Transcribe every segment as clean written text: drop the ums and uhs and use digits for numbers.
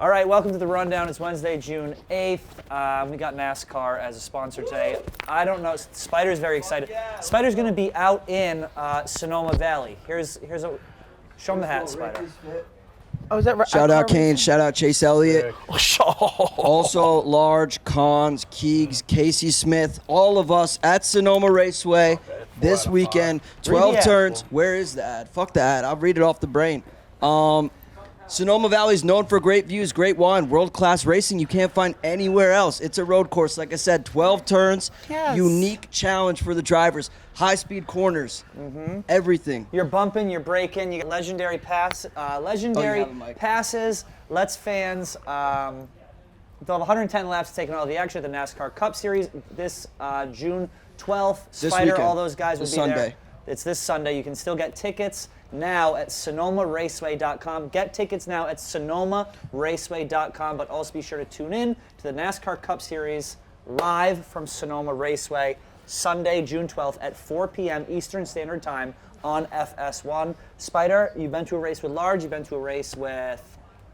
All right, welcome to the Rundown. It's Wednesday, June 8th. We got NASCAR as a sponsor today. I don't know. Spider's very excited. Spider's going to be out in Sonoma Valley. Here's a show him the hat, Spider. Oh, is that right? Shout out Kane. Shout out Chase Elliott. Also, Large, Cons, Keegs, Casey Smith, all of us at Sonoma Raceway this weekend. 12 turns. Where is that? Fuck that. I'll read it off the brain. Sonoma Valley is known for great views, great wine, world-class racing you can't find anywhere else. It's a road course, like I said, 12 turns, unique challenge for the drivers, high-speed corners, everything. You're bumping, you're braking, you get legendary passes. Let's fans. They'll have 110 laps taking all the action at the NASCAR Cup Series this June 12th. Spider, all those guys will be there. It's this Sunday. You can still get tickets now at SonomaRaceway.com. Get tickets now at SonomaRaceway.com, but also be sure to tune in to the NASCAR Cup Series live from Sonoma Raceway, Sunday, June 12th at 4 p.m. Eastern Standard Time on FS1. Spider, you've been to a race with Large, you've been to a race with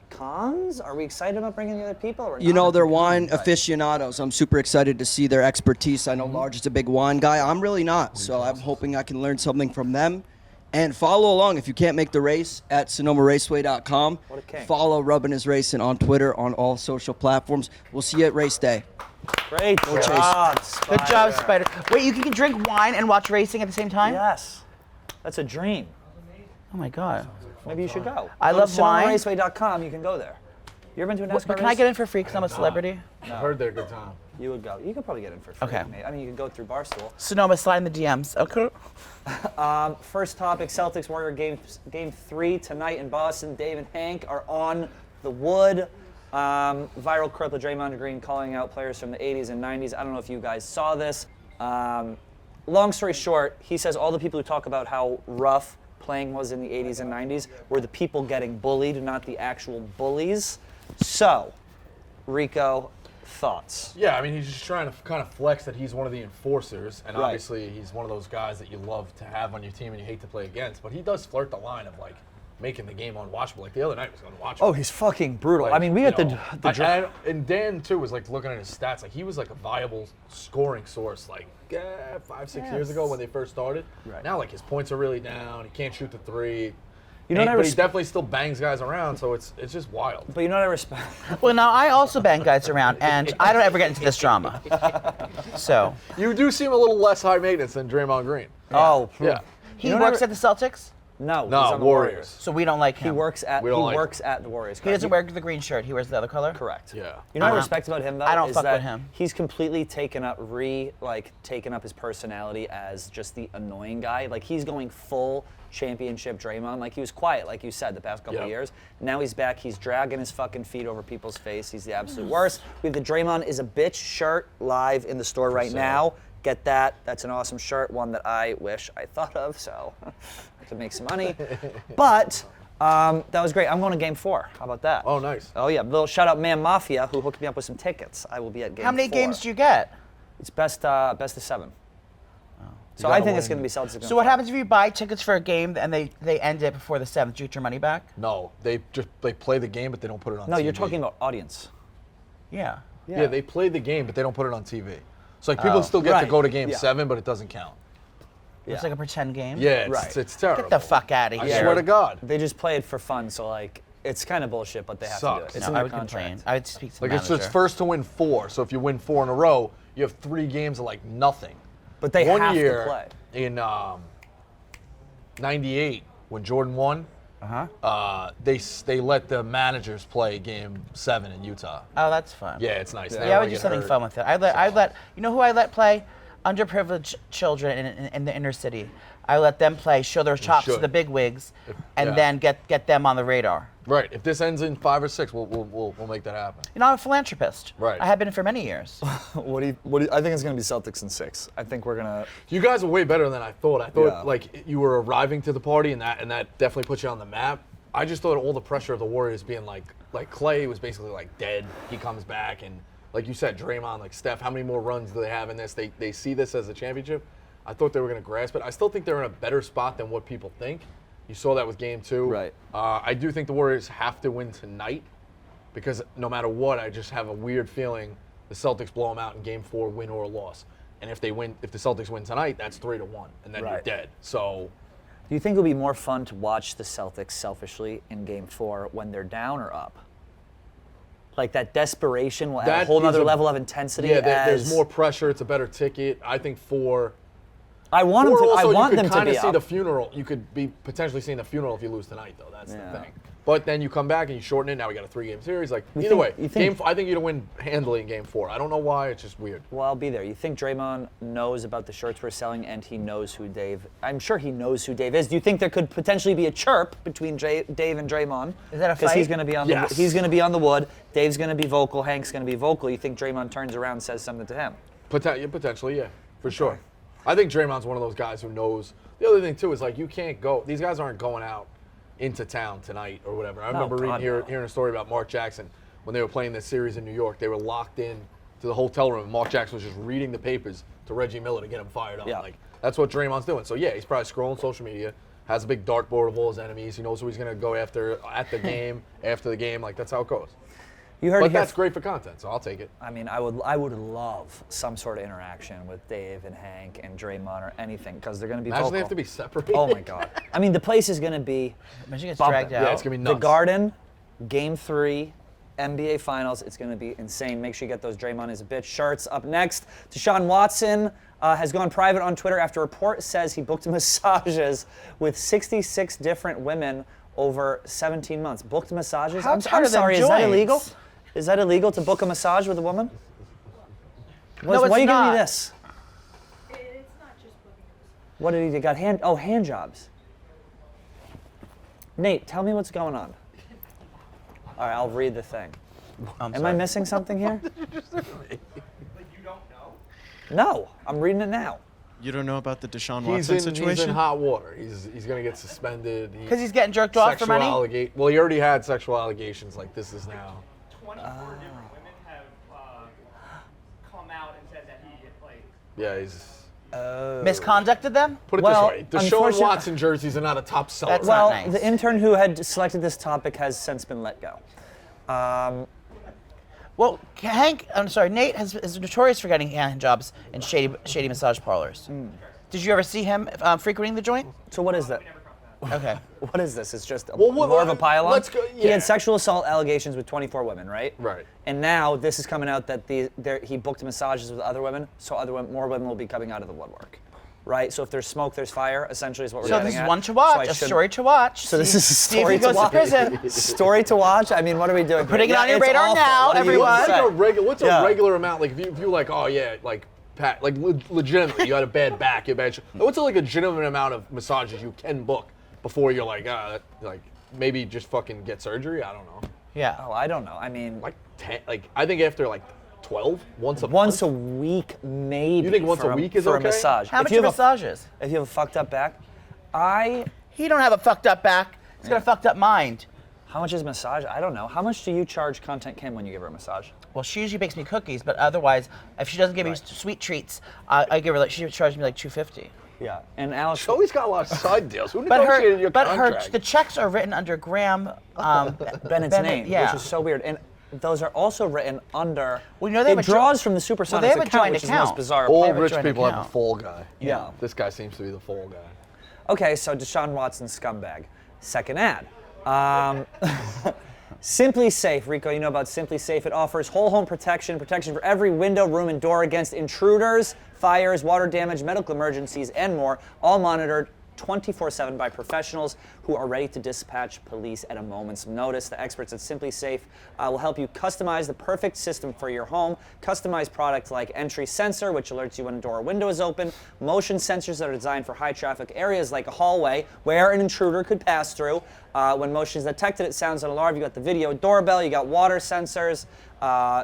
Cons? Are we excited about bringing the other people? Or you know, they're wine aficionados. I'm super excited to see their expertise. I know Large is a big wine guy. I'm really not, so I'm hoping I can learn something from them. And follow along if you can't make the race at SonomaRaceway.com. What a king. Follow Rubbin' Is Racing on Twitter, on all social platforms. We'll see you at race day. Great job, Spider. Good job, Spider. Wait, you can drink wine and watch racing at the same time? Yes. That's a dream. Oh my God. Maybe you should go. I love wine. SonomaRaceway.com, you can go there. You ever been to a NASCAR race? Can I get in for free because I'm a celebrity? I heard they're a good time. You would go. You could probably get in for free. Okay. I mean, you could go through Barstool. Sonoma, slide in the DMs. Okay. First topic, Celtics Warrior game 3 tonight in Boston. Dave and Hank are on the wood. Viral clip of Draymond Green calling out players from the 80s and 90s. I don't know if you guys saw this. Long story short, he says all the people who talk about how rough playing was in the 80s and 90s were the people getting bullied, not the actual bullies. So, Rico, thoughts? Yeah, I mean, he's just trying to kind of flex that he's one of the enforcers, and obviously he's one of those guys that you love to have on your team and you hate to play against, but he does flirt the line of, like, making the game unwatchable. Like, the other night was unwatchable. Oh, he's fucking brutal. Like, I mean, we had and Dan, too, was, like, looking at his stats. Like, he was, like, a viable scoring source, like, 5-6 years ago when they first started. Right. Now, like, his points are really down. He can't shoot the three. You know but he definitely still bangs guys around, so it's just wild. But you know what I respect? Well, now I also bang guys around, and I don't ever get into this drama. So. You do seem a little less high maintenance than Draymond Green. Oh, Yeah. He works at the Celtics? No, he's No, on the Warriors. So we don't like him. He works at the Warriors. He doesn't wear the green shirt. He wears the other color? Correct. Yeah. You know what I respect about him though? I don't is fuck that with him. He's completely taken up his personality as just the annoying guy. Like he's going full championship Draymond. Like he was quiet, like you said, the past couple of years. Now he's back. He's dragging his fucking feet over people's face. He's the absolute worst. We have the Draymond is a bitch shirt live in the store right now. Get that. That's an awesome shirt. One that I wish I thought of, so I could make some money. But that was great. I'm going to Game 4. How about that? Oh, nice. Oh, yeah. Little shout out Man Mafia, who hooked me up with some tickets. I will be at Game 4. How many games do you get? It's best of 7. So I think it's going to be Celtics. So what happens if you buy tickets for a game and they end it before the 7th? Do you get your money back? No, they play the game, but they don't put it on TV. No, you're talking about audience. Yeah. Yeah, they play the game, but they don't put it on TV. So like people still get to go to Game 7, but it doesn't count. It's like a pretend game? Yeah, it's terrible. Get the fuck out of here. I swear to God. They just play it for fun, so like it's kind of bullshit, but they have to do it. It's in I their would contract. complain. I would speak to the Like manager. it's first to win 4. So if you win 4 in a row, you have 3 games of like nothing. But they One have year to play. In '98 when Jordan won, they let the managers play Game 7 in Utah. Oh, that's fun. Yeah, it's nice. Yeah, I would do something fun with it. I'd let you know who I let play? Underprivileged children in the inner city. I let them play, show their chops to the big wigs, and then get them on the radar. Right. If this ends in 5 or 6, we'll make that happen. You know, I'm a philanthropist. Right. I have been for many years. What do you, I think it's going to be Celtics in 6. I think we're going to. You guys are way better than I thought. I thought like you were arriving to the party, and that definitely put you on the map. I just thought all the pressure of the Warriors being like Clay was basically like dead. He comes back, and like you said, Draymond, like Steph. How many more runs do they have in this? They see this as a championship. I thought they were going to grasp it. I still think they're in a better spot than what people think. You saw that with Game 2. Right. I do think the Warriors have to win tonight because no matter what, I just have a weird feeling the Celtics blow them out in Game 4, win or loss. And if the Celtics win tonight, that's 3-1, and then you're dead. So, do you think it'll be more fun to watch the Celtics selfishly in Game 4 when they're down or up? Like that desperation will add a whole other level of intensity. Yeah, there's more pressure. It's a better ticket. I think 4. I want them to. I want them to be up. You could kind of see the funeral. You could be potentially seeing the funeral if you lose tonight, though. That's the thing. But then you come back and you shorten it. Now we got a 3-game series. Like either way, I think you'd win handily in Game 4. I don't know why. It's just weird. Well, I'll be there. You think Draymond knows about the shirts we're selling, and he knows who Dave? I'm sure he knows who Dave is. Do you think there could potentially be a chirp between Dave and Draymond? Is that a fight? Because he's going to be on the. He's going to be on the wood. Dave's going to be vocal. Hank's going to be vocal. You think Draymond turns around and says something to him? Potentially, yeah, for sure. I think Draymond's one of those guys who knows. The other thing too is like you can't go. These guys aren't going out into town tonight or whatever. I remember hearing a story about Mark Jackson when they were playing this series in New York. They were locked in to the hotel room. And Mark Jackson was just reading the papers to Reggie Miller to get him fired up. Yeah. Like that's what Draymond's doing. So yeah, he's probably scrolling social media, has a big dartboard of all his enemies. He knows who he's gonna go after at the game, after the game. Like that's how it goes. But that's great for content, so I'll take it. I mean, I would love some sort of interaction with Dave and Hank and Draymond or anything because they're going to be Imagine vocal. they have to be separated. Oh my God! I mean, the place is going to be. Imagine it gets dragged out. Yeah, it's going to be nuts. The Garden, Game 3, NBA Finals. It's going to be insane. Make sure you get those Draymond is a bitch shirts. Up next, Deshaun Watson has gone private on Twitter after a report says he booked massages with 66 different women over 17 months. Booked massages? I'm sorry, is that illegal? Is that illegal to book a massage with a woman? No, it's why are you not. giving me this? It's not just booking. What did he got? Hand jobs. Nate, tell me what's going on. All right, I'll read the thing. Am I missing something here? But you don't know? No, I'm reading it now. You don't know about the Deshaun Watson situation? He's in hot water. He's going to get suspended. Because he's getting jerked off for money? Well, he already had sexual allegations. Like this is now. 24 different women have come out and said that he like. Yeah, he's Misconducted them? put it Well, this way. Deshaun Watson jerseys are not a top seller. That's not Well, nice. the intern who had selected this topic has since been let go. Well, Nate is notorious for getting hand jobs in shady massage parlors. Did you ever see him frequenting the joint? So what is that? Okay. What is this? It's just more of a pile-on? let's go- He yeah. had sexual assault allegations with 24 women, right? Right. And now this is coming out that he booked massages with other women, so more women will be coming out of the woodwork, right? So if there's smoke, there's fire, essentially is what we're So getting this is at. one to watch, So a story to watch. So this is a See if story he goes to watch. to prison. Story to watch? I mean, what are we doing? Putting it on your it's radar awful. now, What do you everyone. say? What's a regular amount? Like if you like, oh yeah, like Pat, like legitimately, you had a bad back, you had a bad. What's a legitimate amount of massages you can book before you're like, like maybe just fucking get surgery? I don't know. Yeah. Oh, I don't know. I mean, Like 10, like I think after like 12, once a week, maybe. You think once a week is for okay? a massage? How If much you are have a- massages? If you have a fucked up back, He don't have a fucked up back. He's got a fucked up mind. how much is massage? I don't know. How much do you charge Content Kim when you give her a massage? Well, she usually bakes me cookies, but otherwise, if she doesn't give me sweet treats, I give her she charges me like $250. Yeah. And Alex, She's always got a lot of side deals. Who But negotiated your her contract? the checks are written under Graham Bennett's name, yeah. which is so weird. And those are also written under. Well, you know they have it a draws from the Supersonics Well, they have a account, joint which is the most account. bizarre. All have a rich joint people have account. a fall guy. Yeah. This guy seems to be the fall guy. Okay, so Deshaun Watson scumbag. Second ad. SimpliSafe, Rico, you know about SimpliSafe. It offers whole home protection for every window, room, and door against intruders, fires, water damage, medical emergencies, and more, all monitored 24/7 by professionals who are ready to dispatch police at a moment's notice. The experts at SimpliSafe will help you customize the perfect system for your home. Customized products like entry sensor, which alerts you when a door or window is open, motion sensors that are designed for high traffic areas like a hallway where an intruder could pass through. When motion is detected, it sounds an alarm. You got the video doorbell, you got water sensors,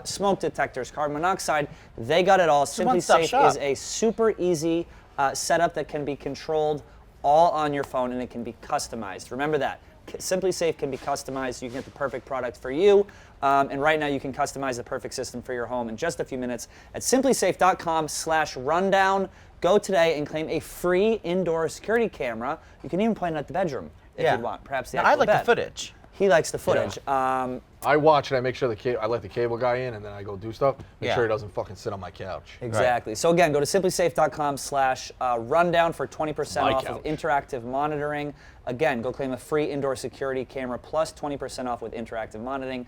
smoke detectors, carbon monoxide. They got it all. a one-stop SimpliSafe shop. is a super easy setup that can be controlled all on your phone, and it can be customized. Remember that. SimpliSafe can be customized. You can get the perfect product for you. And right now you can customize the perfect system for your home in just a few minutes at simplisafe.com/rundown. Go today and claim a free indoor security camera. You can even point it at the bedroom if Yeah. you want. Perhaps the Now, actual I like bed. the footage. He likes the footage. Yeah. I watch it. I make sure I let the cable guy in, and then I go do stuff. Make sure he doesn't fucking sit on my couch. Exactly. Right. So again, go to SimpliSafe.com/rundown for 20% off of interactive monitoring. Again, go claim a free indoor security camera plus 20% off with interactive monitoring.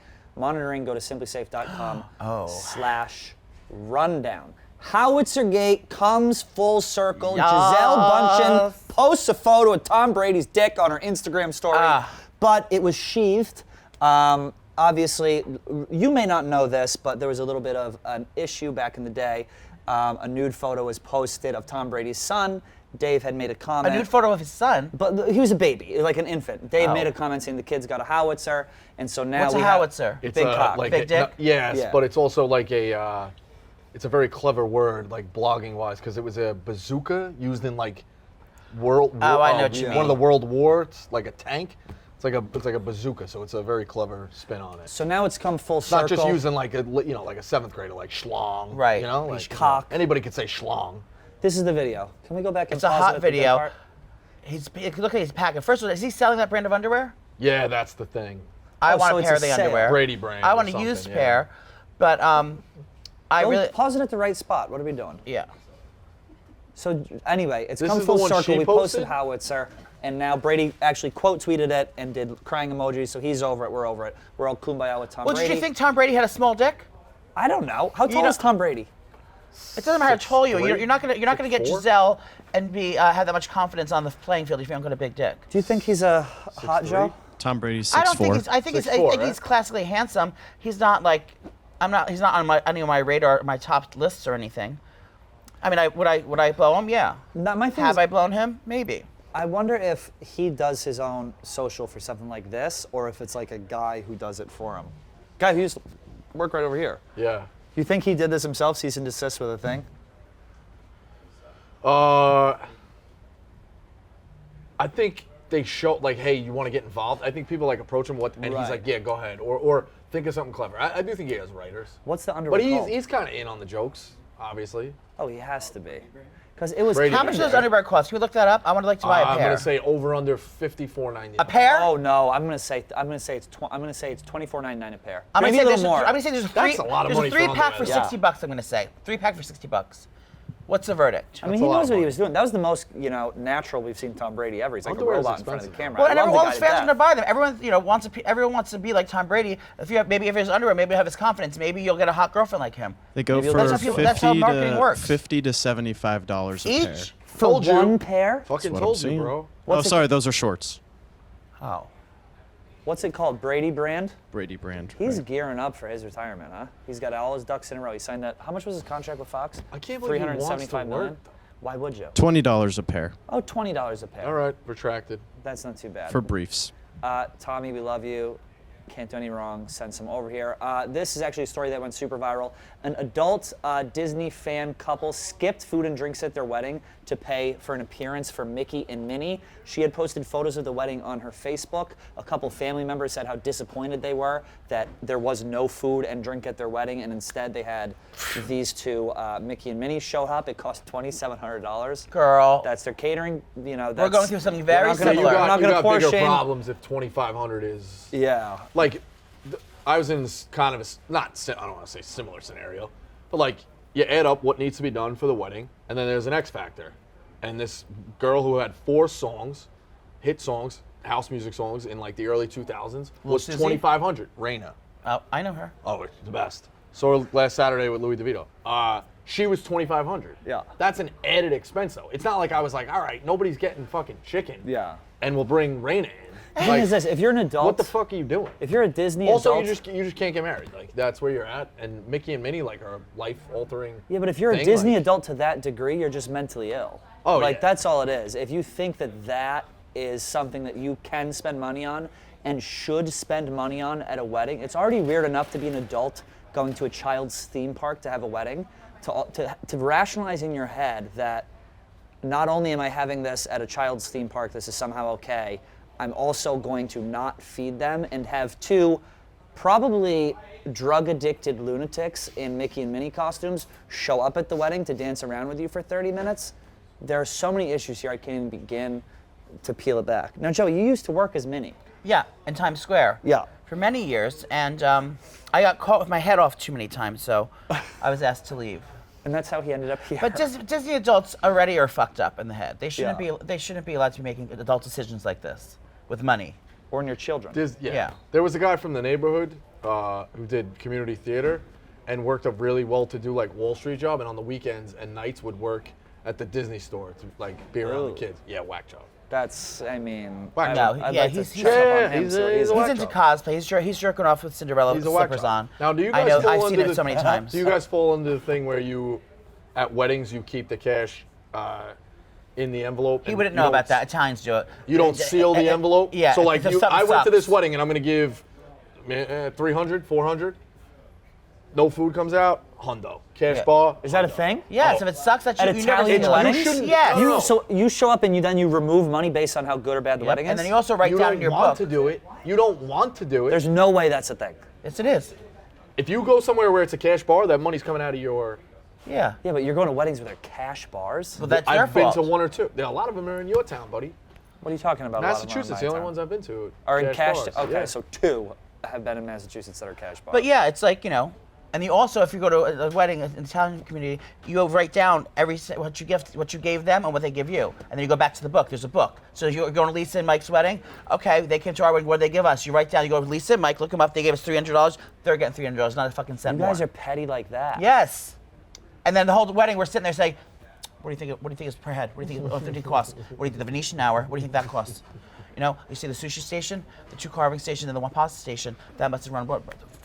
Go to SimpliSafe.com/rundown. Howitzer Gate comes full circle. Yes. Gisele Bundchen posts a photo of Tom Brady's dick on her Instagram story, but it was sheathed. Obviously, you may not know this, but there was a little bit of an issue back in the day. A nude photo was posted of Tom Brady's son. Dave had made a comment. A nude photo of his son? But he was a baby, like an infant. Dave made a comment saying the kid's got a howitzer, and so now What's a howitzer? It's big cock. Like big dick? Yes, but it's also like it's a very clever word, like blogging-wise, because it was a bazooka used in like I know what you mean. One of the World Wars, like a tank. It's like a bazooka, so it's a very clever spin on it. So now it's come full circle. Not just using like a like a 7th grader, like schlong. Right. You know, like cock. Anybody could say schlong. This is the video. Can we go back and It's a pause hot it at the good video. part? Look at his packet. First of all, is he selling that brand of underwear? Yeah, that's the thing. I Oh, want so a it's pair a of the sale. underwear. Brady brand. I or want a something, used yeah. pair, but I really Pause it at the right spot. What are we doing? yeah. So anyway, it's This come is the full one circle. she We posted posted? Howitzer, and now Brady actually quote tweeted it and did crying emojis. So he's over it. We're over it. We're all kumbaya with Tom Well, Brady. did you think Tom Brady had a small dick? I don't know. How tall know- is Tom Brady? It doesn't matter how tall you are. 6'3"? You're not gonna get 6'4"? Giselle and be have that much confidence on the playing field if you don't got a big dick. Do you think he's a hot 6'3"? Joe? Tom Brady's 6'4". I don't think he's. I think he's. I 6'4", think he's classically handsome. He's not like. He's not on any of my radar, my top lists or anything. I mean, would I blow him? Yeah. My thing Have is, I blown him? Maybe. I wonder if he does his own social for something like this, or if it's like a guy who does it for him. Guy who used to work right over here. Yeah. You think he did this himself, cease and desist with a thing? I think they show like, hey, you want to get involved? I think people like approach him and he's Right. like, yeah, go ahead, or think of something clever. I do think he has writers. What's the underwear But called? he's kind of in on the jokes, obviously. Oh, he has to be. Because it was Brady How much do those underwear cost? Can we look that up? I would like to buy a I'm pair. gonna say over under $54.99. A pair? Oh no, I'm gonna say it's $24.99 a pair. I'm gonna Maybe say a little there's more. I'm gonna say there's a That's a lot of money for 3-pack for underwear. $60. I'm gonna say 3-pack for $60. What's the verdict? I mean, That's he a lot knows of what he money. was doing. That was the most, natural we've seen Tom Brady ever. He's like Underwear a is robot in front of the expensive. camera. Well, I and love the all guy his to fans are death. gonna buy them. Everyone wants to be like Tom Brady. If he has underwear, maybe he'll have his confidence. Maybe you'll get a hot girlfriend like him. They go Maybe for that's how people- that's how marketing works. $50 to $75 a pair. Each? For Told you. one pair? Fucking What I'm told you, seeing. bro. What's it- Sorry, those are shorts. Oh. What's it called? Brady brand? Brady brand. He's right. gearing up for his retirement, huh? He's got all his ducks in a row. He signed that. How much was his contract with Fox? I can't believe he wants to $375 million. work. Why would you? $20 a pair Oh, $20 a pair. All right, retracted. That's not too bad. for briefs. Tommy, we love you. Can't do any wrong. Send some over here. This is actually a story that went super viral. An adult Disney fan couple skipped food and drinks at their wedding to pay for an appearance for Mickey and Minnie. She had posted photos of the wedding on her Facebook. A couple family members said how disappointed they were that there was no food and drink at their wedding, and instead they had these two Mickey and Minnie show up. It cost $2,700. Girl. That's their catering. We're going through something very we're not gonna- similar. we're not You gonna got pour bigger shame. problems if $2,500 is. Yeah. Like, I was in this kind of I don't want to say similar scenario, but like you add up what needs to be done for the wedding, and then there's an X factor, and this girl who had 4 songs, hit songs, house music songs in like the early 2000s was Susie? $2,500. Raina. Oh, I know her. Oh, it's the best. Saw her last Saturday with Louis DeVito. She was $2,500. Yeah. That's an added expense though. It's not like I was like, all right, nobody's getting fucking chicken. Yeah. And we'll bring Raina in. The thing Like, is this: if you're an adult, what the fuck are you doing? If you're a Disney Also, adult, you just can't get married. Like that's where you're at. And Mickey and Minnie like are life altering. yeah, but if you're a thing, Disney like- adult to that degree, you're just mentally ill. Oh, like yeah. that's all it is. If you think that that is something that you can spend money on and should spend money on at a wedding, it's already weird enough to be an adult going to a child's theme park to have a wedding. To rationalize in your head that not only am I having this at a child's theme park, this is somehow okay, I'm also going to not feed them and have 2 probably drug-addicted lunatics in Mickey and Minnie costumes show up at the wedding to dance around with you for 30 minutes. There are so many issues here I can't even begin to peel it back. Now, Joey, you used to work as Minnie. Yeah, in Times Square. Yeah. For many years, and I got caught with my head off too many times, so I was asked to leave. And that's how he ended up here. But Disney adults already are fucked up in the head. They shouldn't Yeah. be. They shouldn't be allowed to be making adult decisions like this with money. Or in your children. Yeah. There was a guy from the neighborhood who did community theater and worked a really well-to-do like Wall Street job, and on the weekends and nights would work at the Disney store to like be around the kids. Yeah, whack job. That's, I mean, Whack I'd job. like to he's- check up on him. he's so a He's whack into job. cosplay. He's jerking off with Cinderella He's a whack slippers job. on. Now, do you I guys know. fall I've seen under it the- so many times. Do you guys fall into the thing where you, at weddings, you keep the cash in the envelope? He and wouldn't you know don't about that. Italians do it. You don't seal the envelope? Yeah. So like, if something I went to this sucks. wedding and I'm gonna give 300, 400. No food comes out, hundo. Cash Yeah. bar. Is that a hundo. thing? Yes, Oh. if it sucks, that At you never Italian do it. weddings? You shouldn't- Yes. no. So you show up and you remove money based on how good or bad the wedding is? And then you also write You down don't in your want book. to do it. You don't want to do it. There's no way that's a thing. Yes, it is. If you go somewhere where it's a cash bar, that money's coming out of your. Yeah. Yeah, but you're going to weddings where they're cash bars. Well, that's their I've been fault. to one or two. A lot of them are in your town, buddy. What are you talking about? A lot of them are in Massachusetts, my the only town. ones I've been to Are in cash. bars. Okay, Yeah. so 2 have been in Massachusetts that are cash bars. But yeah, it's like, and you also, if you go to a wedding in the Italian community, you write down what you gave them and what they give you, and then you go back to the book. There's a book. So you're going to Lisa and Mike's wedding. Okay, they came to our wedding. What did they give us? You write down. You go, Lisa and Mike, look them up. They gave us $300. They're getting $300, not a fucking cent you guys more. are petty like that. Yes. And then the whole wedding, we're sitting there saying, what do you think is per head? What do you think it costs? What do you think the Venetian hour? What do you think that costs? You see the sushi station, the 2 carving station, and the 1 pasta station. That must have run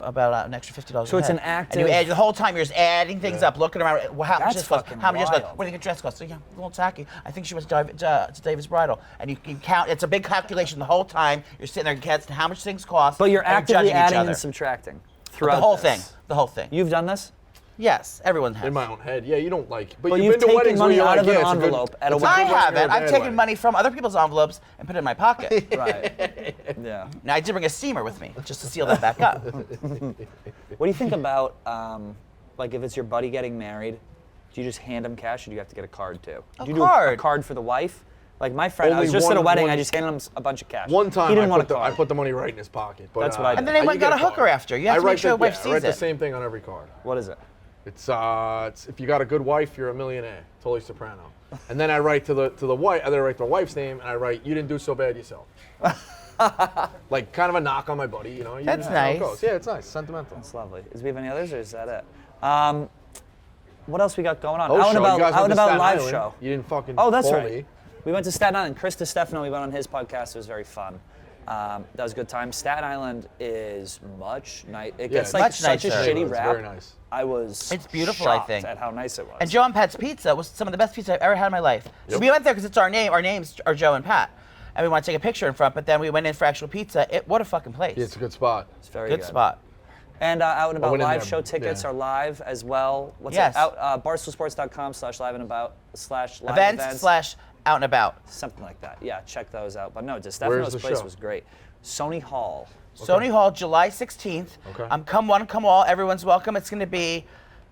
about an extra $50. So a it's head. an active- And you add the whole time. You're just adding things up, looking around. Well, how much That's this cost? fucking How much this cost? wild. What do you think a dress costs? So, yeah, a little tacky. I think she went to David's bridal, and you count. It's a big calculation the whole time. You're sitting there, guessing how much things cost. But you're and actively judging each adding other. and subtracting the throughout whole this. thing. The whole thing. You've done this? Yes, everyone has. In my own head. Yeah, you don't like. But But you've you've been to taken weddings where money you're out like, of an yeah, it's a good- envelope at a it's wedding. I good wedding or a haven't. I've bad taken wedding. money from other people's envelopes and put it in my pocket. Right. Yeah. Now I did bring a steamer with me just to seal that back up. What do you think about, like, if it's your buddy getting married, do you just hand him cash or do you have to get a card too? A do you card. do a card for the wife? Like my friend, I Only was just at a one- wedding, one- I just handed him a bunch of cash. One time he didn't want a I card. put the money right in his pocket. But, That's what I did. And then they you went and got get a hooker card. after. You have I to make write sure the- your wife yeah, I sees write the it. same thing on every card. What is it? It's if you got a good wife, you're a millionaire. Totally Soprano. And then I write to the wife. I write the wife's name, and I write, "You didn't do so bad yourself." Like kind of a knock on my buddy, you know. That's know how it nice. goes. Yeah, it's nice, sentimental. It's lovely. Do we have any others or is that it? What else we got going on? Oh, Out and show. about, You guys out went and to about Staten live Island. show. You didn't fucking Oh, that's call right. me. We went to Staten Island. Chris DiStefano, we went on his podcast. It was very fun. That was a good time. Staten Island is much nice. It gets it's like much such a nicer. shitty It's rap. very nice. I was It's beautiful, I shocked think. at how nice it was. And Joe and Pat's Pizza was some of the best pizza I've ever had in my life. So Yep. we went there because it's our name. Our names are Joe and Pat. And we want to take a picture in front, but then we went in for actual pizza. What a fucking place. Yeah, it's a good spot. It's very good spot. And Out and About went in live there, show tickets yeah. are live as well. What's Yes. it? Barstoolsports.com/live and about /live Events / out and about. something like that. Yeah, check those out. But no, Where's DiStefano's the place show? was great. Sony Hall. Sony Hall, July 16th. Okay. Come one, come all. Everyone's welcome. It's going to be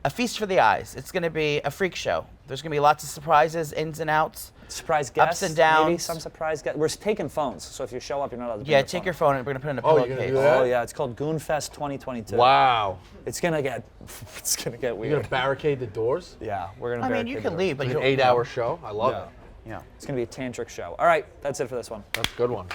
a feast for the eyes. It's going to be a freak show. There's going to be lots of surprises, ins and outs. Surprise guests. and downs. Maybe some surprise guests. We're taking phones, so if you show up, you're not allowed to bring Yeah, your take phone. your phone and we're going to put it in a Oh, you're gonna pillowcase. do that? Oh yeah, it's called Goonfest 2022. Wow. It's gonna get You're weird. gonna barricade the doors? Yeah, we're gonna. I mean, you barricade can the leave, but It's you an don't. 8-hour show. I love Yeah. it. Yeah. It's gonna be a tantric show. All right, that's it for this one. That's a good one.